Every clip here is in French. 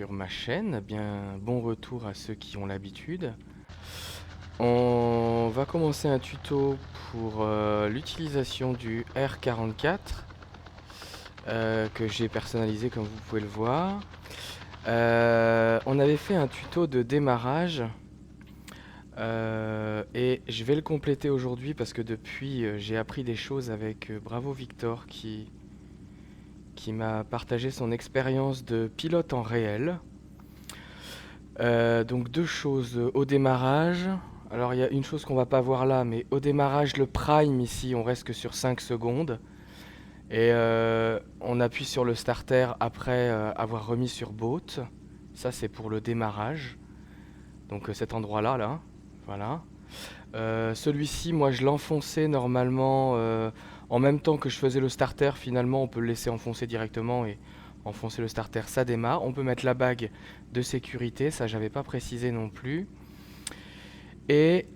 sur ma chaîne. Bien, bon retour à ceux qui ont l'habitude. On va commencer un tuto pour l'utilisation du R44 que j'ai personnalisé comme vous pouvez le voir. On avait fait un tuto de démarrage et je vais le compléter aujourd'hui parce que depuis j'ai appris des choses avec Bravo Victor qui m'a partagé son expérience de pilote en réel. Donc deux choses au démarrage. Alors il y a une chose qu'on va pas voir là, mais au démarrage le prime ici on reste que sur 5 secondes. Et on appuie sur le starter après avoir remis sur boat. Ça c'est pour le démarrage. Donc cet endroit là, voilà. Celui-ci moi je l'enfonçais normalement en même temps que je faisais le starter. Finalement on peut le laisser enfoncer directement et enfoncer le starter, ça démarre. On peut mettre la bague de sécurité, ça j'avais pas précisé non plus. Et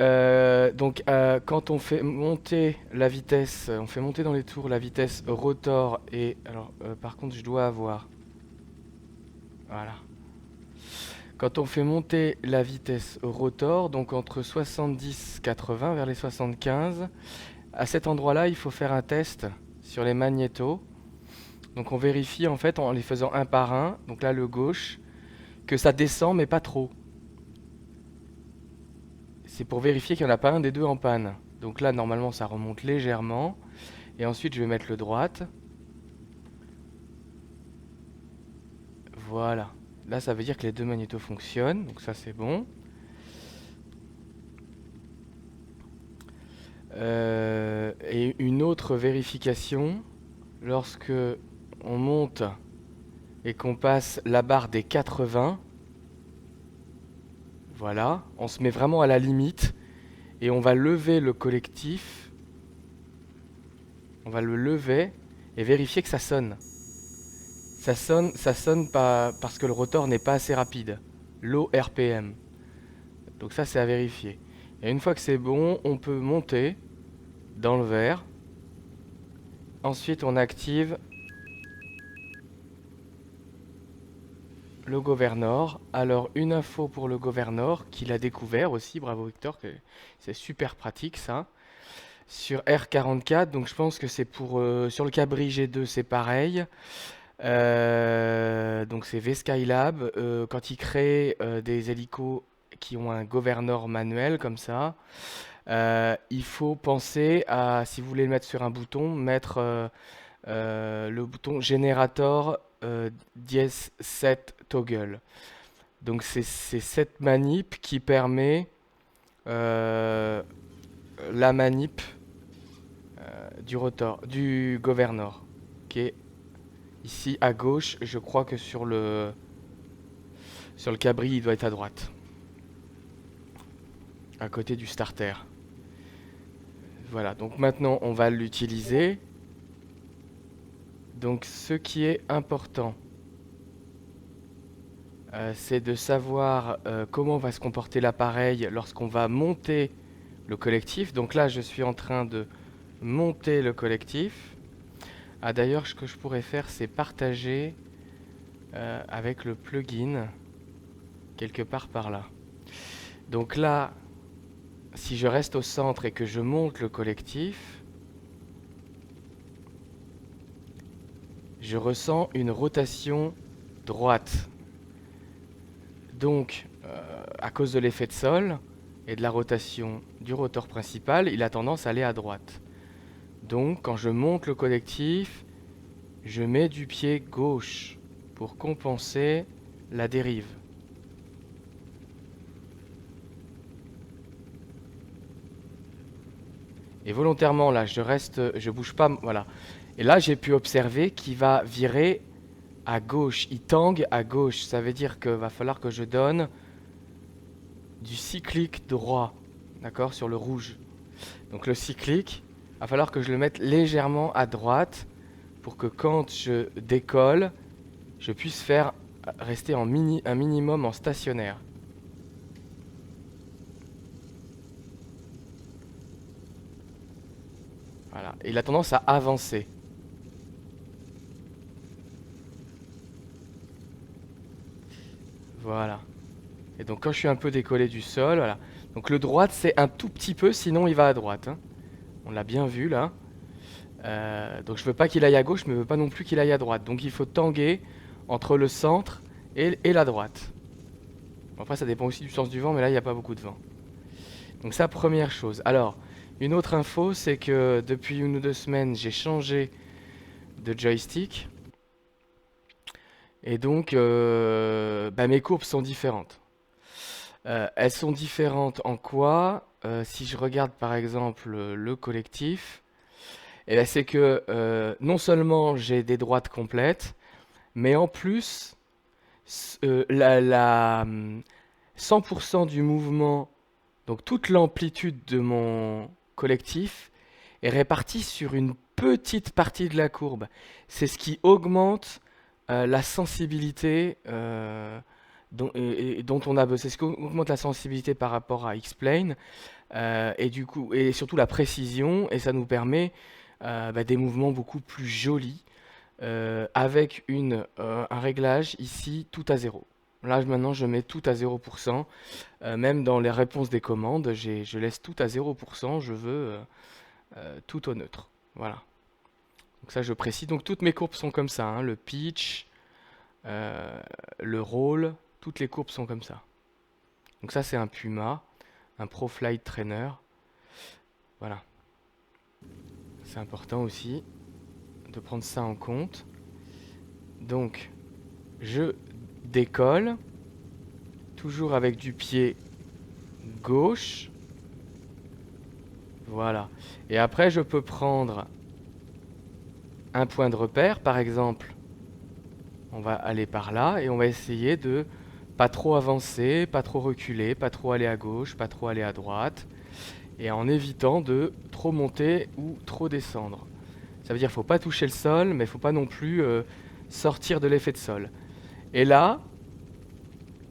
donc quand on fait monter la vitesse, on fait monter dans les tours la vitesse rotor et alors par contre je dois avoir, voilà. Quand on fait monter la vitesse rotor, donc entre 70-80 vers les 75, à cet endroit-là il faut faire un test sur les magnétos. Donc on vérifie en fait en les faisant un par un, donc là le gauche, que ça descend mais pas trop. C'est pour vérifier qu'il n'y en a pas un des deux en panne. Donc là normalement ça remonte légèrement. Et ensuite je vais mettre le droite. Voilà. Là ça veut dire que les deux magnétos fonctionnent. Donc ça c'est bon. Et une autre vérification. Lorsque on monte et qu'on passe la barre des 80. Voilà. On se met vraiment à la limite. Et on va lever le collectif. On va le lever et vérifier que ça sonne. Ça sonne pas parce que le rotor n'est pas assez rapide. Low RPM. Donc ça c'est à vérifier. Et une fois que c'est bon, on peut monter dans le verre. Ensuite on active le Governor. Alors une info pour le Governor qu'il a découvert aussi, bravo Victor, c'est super pratique ça. Sur R44, donc je pense que c'est pour sur le Cabri G2 c'est pareil. Donc c'est V-Skylab. Quand ils créent des hélicos qui ont un gouverneur manuel comme ça, il faut penser à, si vous voulez le mettre sur un bouton, mettre le bouton générateur dièse 7 toggle. Donc c'est cette manip qui permet euh, la manip du rotor, du gouverneur, qui est ici à gauche. Je crois que sur le cabri, il doit être à droite, à côté du starter. Voilà, donc maintenant on va l'utiliser. Donc ce qui est important, c'est de savoir comment va se comporter l'appareil lorsqu'on va monter le collectif. Donc là, je suis en train de monter le collectif. Ah d'ailleurs, ce que je pourrais faire, c'est partager avec le plugin quelque part par là. Donc là, si je reste au centre et que je monte le collectif, je ressens une rotation droite. Donc, à cause de l'effet de sol et de la rotation du rotor principal, il a tendance à aller à droite. Donc, quand je monte le collectif, je mets du pied gauche pour compenser la dérive. Et volontairement, là, je bouge pas, voilà. Et là, j'ai pu observer qu'il va virer à gauche. Il tangue à gauche. Ça veut dire qu'il va falloir que je donne du cyclique droit, d'accord, sur le rouge. Donc le cyclique, il va falloir que je le mette légèrement à droite pour que quand je décolle, je puisse faire rester un minimum en stationnaire. Voilà. Et il a tendance à avancer. Voilà. Et donc quand je suis un peu décollé du sol, voilà. Donc le droite, c'est un tout petit peu, sinon il va à droite, hein. On l'a bien vu là. Donc je veux pas qu'il aille à gauche, mais je veux pas non plus qu'il aille à droite. Donc il faut tanguer entre le centre et la droite. Bon, après ça dépend aussi du sens du vent, mais là il n'y a pas beaucoup de vent. Donc ça, première chose. Alors, une autre info, c'est que depuis 1 ou 2 semaines, j'ai changé de joystick. Et donc, bah, mes courbes sont différentes. Elles sont différentes en quoi? Si je regarde par exemple le collectif, eh ben, c'est que non seulement j'ai des droites complètes, mais en plus, 100% du mouvement, donc toute l'amplitude de mon collectif, est répartie sur une petite partie de la courbe. C'est ce qui augmente la sensibilité dont on a besoin. C'est ce qui augmente la sensibilité par rapport à X-Plane et du coup, et surtout la précision, et ça nous permet bah, des mouvements beaucoup plus jolis avec un réglage ici tout à zéro. Là maintenant je mets tout à 0%, même dans les réponses des commandes, je laisse tout à 0%, je veux tout au neutre. Voilà. Donc ça je précise. Donc toutes mes courbes sont comme ça, hein. Le pitch, le roll, toutes les courbes sont comme ça. Donc ça c'est un Puma, un Pro Flight Trainer. Voilà. C'est important aussi de prendre ça en compte. Donc je décolle, toujours avec du pied gauche. Voilà. Et après je peux prendre un point de repère, par exemple. On va aller par là et on va essayer de pas trop avancer, pas trop reculer, pas trop aller à gauche, pas trop aller à droite, et en évitant de trop monter ou trop descendre. Ça veut dire qu'il ne faut pas toucher le sol, mais il ne faut pas non plus sortir de l'effet de sol. Et là,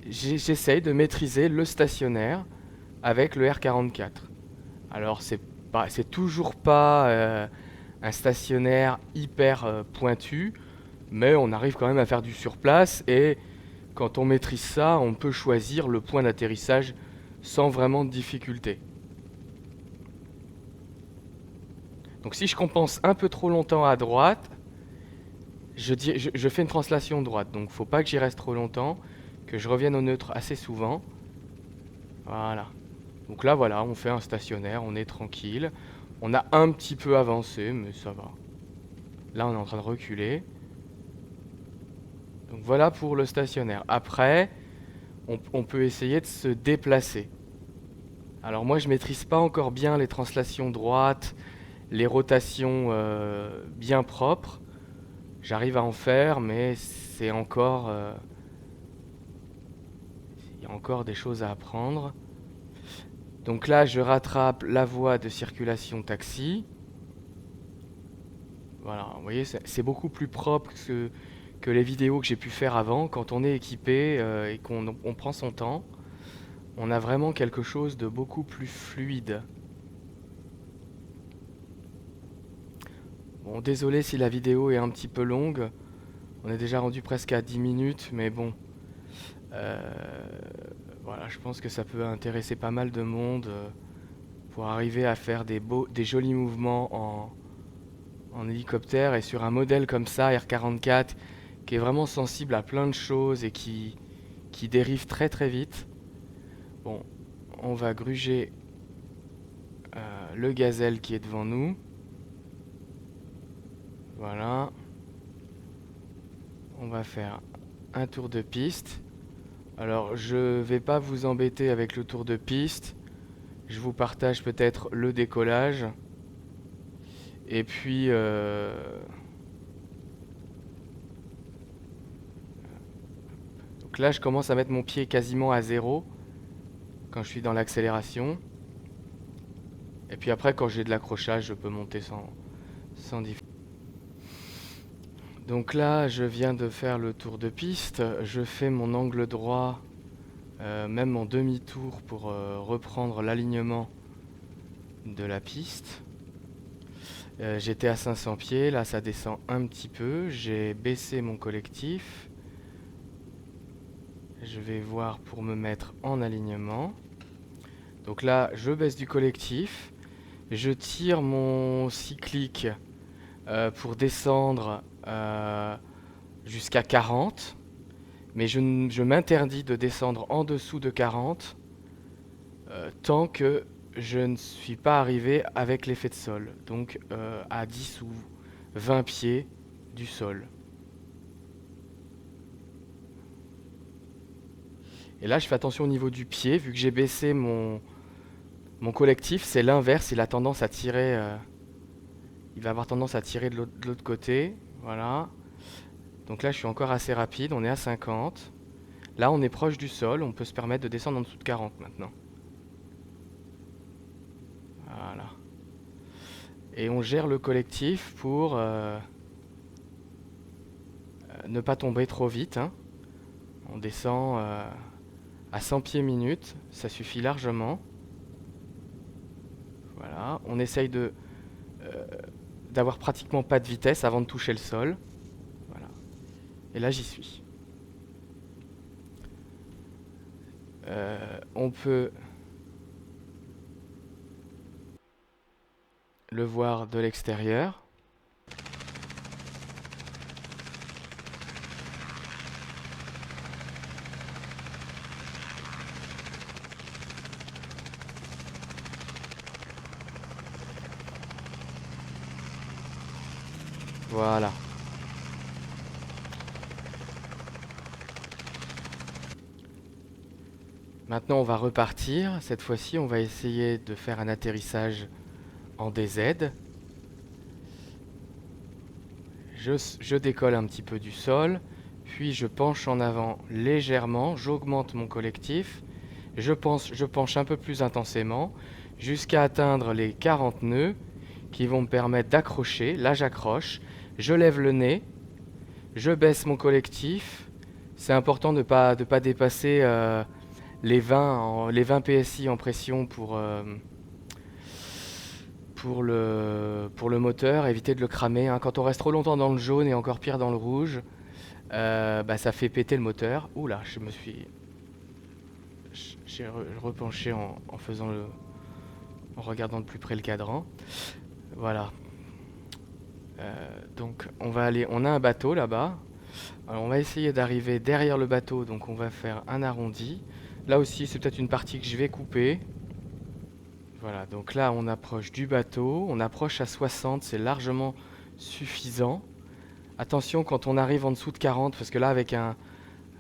j'essaye de maîtriser le stationnaire avec le R44. Alors c'est toujours pas un stationnaire hyper pointu, mais on arrive quand même à faire du surplace et quand on maîtrise ça, on peut choisir le point d'atterrissage sans vraiment de difficulté. Donc si je compense un peu trop longtemps à droite, je fais une translation droite. Donc faut pas que j'y reste trop longtemps, que je revienne au neutre assez souvent. Voilà. Donc là voilà, on fait un stationnaire, on est tranquille. On a un petit peu avancé, mais ça va. Là on est en train de reculer. Donc voilà pour le stationnaire. Après, on peut essayer de se déplacer. Alors moi je maîtrise pas encore bien les translations droites, les rotations bien propres. J'arrive à en faire, mais c'est encore, il y a encore des choses à apprendre. Donc là, je rattrape la voie de circulation taxi. Voilà, vous voyez, c'est beaucoup plus propre que les vidéos que j'ai pu faire avant. Quand on est équipé et qu'on prend son temps, on a vraiment quelque chose de beaucoup plus fluide. Bon, désolé si la vidéo est un petit peu longue. On est déjà rendu presque à 10 minutes, mais bon. Euh, voilà, je pense que ça peut intéresser pas mal de monde pour arriver à faire des jolis mouvements en hélicoptère et sur un modèle comme ça, R44, qui est vraiment sensible à plein de choses et qui dérive très très vite. Bon, on va gruger le gazelle qui est devant nous. Voilà. On va faire un tour de piste. Alors, je vais pas vous embêter avec le tour de piste. Je vous partage peut-être le décollage. Et puis, donc là, je commence à mettre mon pied quasiment à zéro quand je suis dans l'accélération. Et puis après, quand j'ai de l'accrochage, je peux monter sans difficulté. Donc là, je viens de faire le tour de piste. Je fais mon angle droit, même en demi-tour pour reprendre l'alignement de la piste. J'étais à 500 pieds, là ça descend un petit peu. J'ai baissé mon collectif. Je vais voir pour me mettre en alignement. Donc là, je baisse du collectif. Je tire mon cyclique pour descendre jusqu'à 40. Mais je m'interdis de descendre en dessous de 40 tant que je ne suis pas arrivé avec l'effet de sol. Donc à 10 ou 20 pieds du sol. Et là, je fais attention au niveau du pied, vu que j'ai baissé mon collectif, c'est l'inverse, il a tendance à tirer, il va avoir tendance à tirer de l'autre côté, voilà. Donc là, je suis encore assez rapide, on est à 50. Là, on est proche du sol, on peut se permettre de descendre en dessous de 40 maintenant. Voilà. Et on gère le collectif pour ne pas tomber trop vite, hein. On descend à 100 pieds minute, ça suffit largement. Voilà, on essaye d'avoir pratiquement pas de vitesse avant de toucher le sol. Voilà. Et là, j'y suis. On peut le voir de l'extérieur. Voilà. Maintenant, on va repartir. Cette fois-ci, on va essayer de faire un atterrissage en DZ. Je décolle un petit peu du sol, puis je penche en avant légèrement, j'augmente mon collectif, je penche un peu plus intensément, jusqu'à atteindre les 40 nœuds qui vont me permettre d'accrocher. Là, j'accroche, je lève le nez, je baisse mon collectif. C'est important de pas dépasser les 20 PSI en pression pour le moteur, éviter de le cramer, hein. Quand on reste trop longtemps dans le jaune et encore pire dans le rouge, ça fait péter le moteur. Ouh là, j'ai repenché en regardant de plus près le cadran. Voilà. Donc on a un bateau là-bas. Alors on va essayer d'arriver derrière le bateau, donc on va faire un arrondi. Là aussi, c'est peut-être une partie que je vais couper. Voilà, donc là on approche du bateau, on approche à 60, c'est largement suffisant. Attention quand on arrive en dessous de 40, parce que là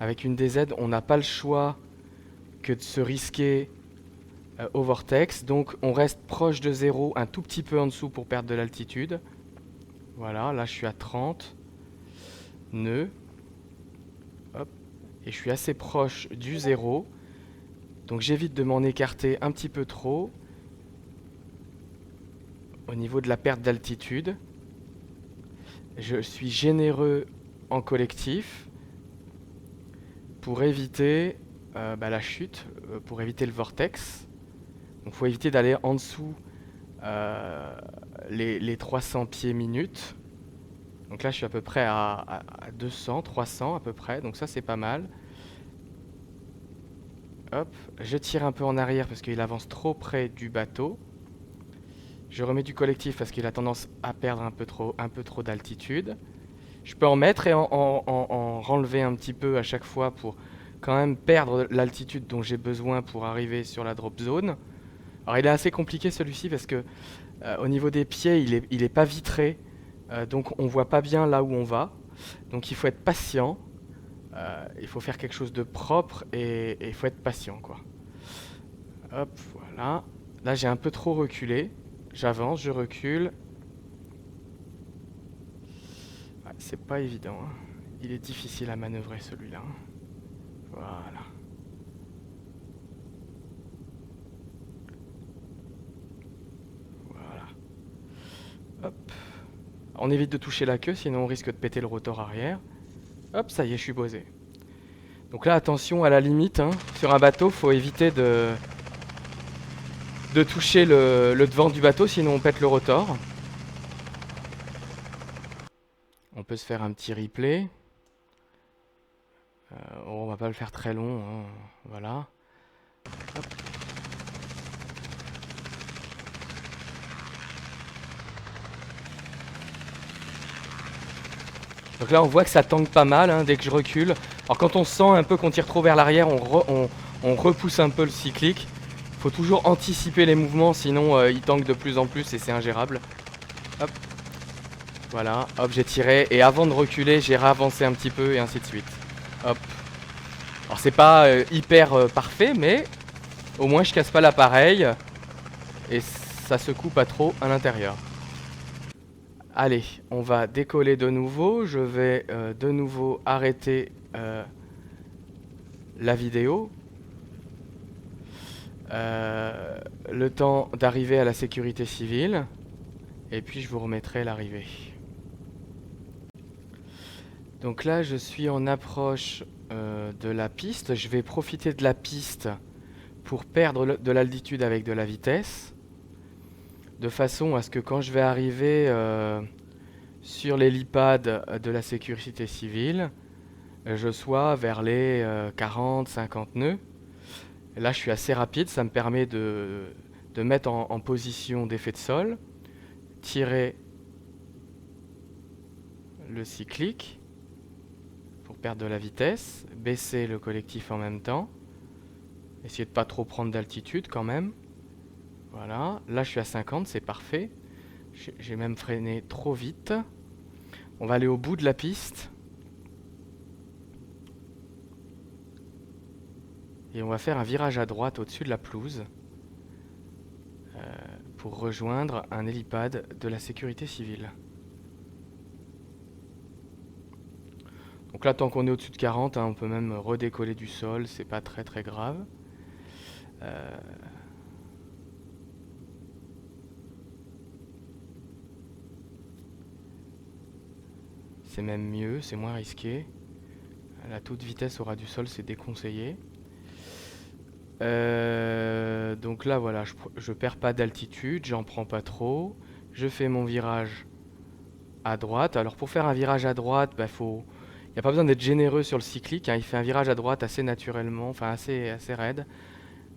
avec une DZ, on n'a pas le choix que de se risquer au vortex. Donc on reste proche de 0, un tout petit peu en dessous pour perdre de l'altitude. Voilà, là je suis à 30 nœuds. Hop. Et je suis assez proche du 0. Donc j'évite de m'en écarter un petit peu trop au niveau de la perte d'altitude. Je suis généreux en collectif pour éviter la chute, pour éviter le vortex. Donc il faut éviter d'aller en dessous les 300 pieds minute. Donc là je suis à peu près à 200, 300 à peu près, donc ça c'est pas mal. Hop, je tire un peu en arrière parce qu'il avance trop près du bateau. Je remets du collectif parce qu'il a tendance à perdre un peu trop d'altitude. Je peux en mettre et en renlever un petit peu à chaque fois pour quand même perdre l'altitude dont j'ai besoin pour arriver sur la drop zone. Alors il est assez compliqué celui-ci parce que au niveau des pieds il est pas vitré, donc on voit pas bien là où on va. Donc il faut être patient, il faut faire quelque chose de propre et il faut être patient quoi. Hop, voilà. Là j'ai un peu trop reculé. J'avance, je recule. Ouais, c'est pas évident, hein. Il est difficile à manœuvrer celui-là. Voilà. Voilà. Hop. On évite de toucher la queue, sinon on risque de péter le rotor arrière. Hop, ça y est, je suis posé. Donc là, attention, à la limite, hein, sur un bateau, faut éviter de toucher le devant du bateau, sinon on pète le rotor. On peut se faire un petit replay. On va pas le faire très long, hein. Voilà. Hop. Donc là on voit que ça tangue pas mal hein, dès que je recule. Alors quand on sent un peu qu'on tire trop vers l'arrière, on repousse un peu le cyclique. Faut toujours anticiper les mouvements, sinon il tangue de plus en plus et c'est ingérable. Hop. Voilà, hop, j'ai tiré. Et avant de reculer, j'ai réavancé un petit peu et ainsi de suite. Hop. Alors c'est pas hyper parfait, mais au moins je casse pas l'appareil. Et ça secoue pas trop à l'intérieur. Allez, on va décoller de nouveau. Je vais de nouveau arrêter la vidéo. Le temps d'arriver à la sécurité civile. Et puis je vous remettrai l'arrivée. Donc là, je suis en approche de la piste. Je vais profiter de la piste pour perdre de l'altitude avec de la vitesse. De façon à ce que quand je vais arriver sur l'hélipad de la sécurité civile, je sois vers les 40-50 nœuds. Et là, je suis assez rapide. Ça me permet de mettre en position d'effet de sol. Tirer le cyclique pour perdre de la vitesse, baisser le collectif en même temps, essayer de pas trop prendre d'altitude quand même. Voilà, là je suis à 50, c'est parfait. J'ai même freiné trop vite. On va aller au bout de la piste. Et on va faire un virage à droite au-dessus de la pelouse pour rejoindre un hélipad de la sécurité civile. Donc là, tant qu'on est au-dessus de 40, hein, on peut même redécoller du sol, c'est pas très très grave. C'est même mieux, c'est moins risqué. La toute vitesse au ras du sol, c'est déconseillé. Donc là, voilà, je perds pas d'altitude, j'en prends pas trop. Je fais mon virage à droite. Alors pour faire un virage à droite, il n'y a pas besoin d'être généreux sur le cyclique, hein. Il fait un virage à droite assez naturellement, enfin assez raide.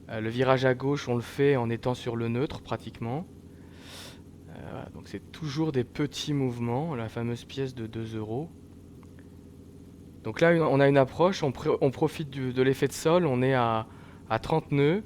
Le virage à gauche, on le fait en étant sur le neutre pratiquement. Voilà, donc c'est toujours des petits mouvements, la fameuse pièce de 2 euros. Donc là, on a une approche, on profite de l'effet de sol, on est à 30 nœuds.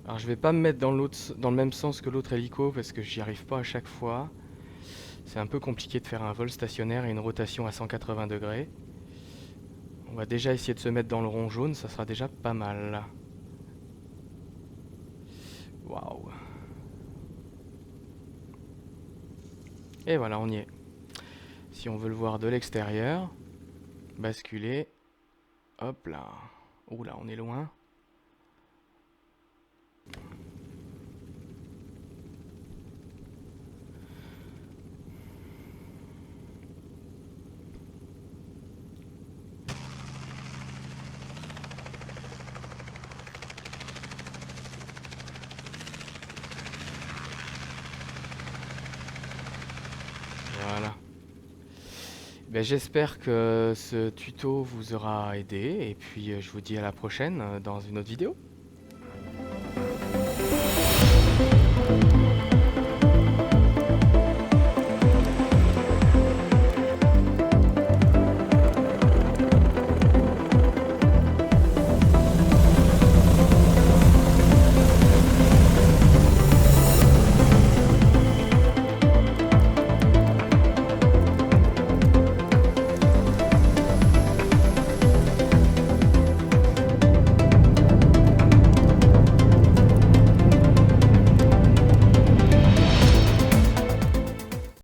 Alors je vais pas me mettre dans le même sens que l'autre hélico parce que j'y arrive pas à chaque fois. C'est un peu compliqué de faire un vol stationnaire et une rotation à 180 degrés. On va déjà essayer de se mettre dans le rond jaune, ça sera déjà pas mal. Waouh. Et voilà, on y est. Si on veut le voir de l'extérieur, basculer. Hop là. Oula, on est loin. Voilà. Ben, j'espère que ce tuto vous aura aidé et puis je vous dis à la prochaine dans une autre vidéo.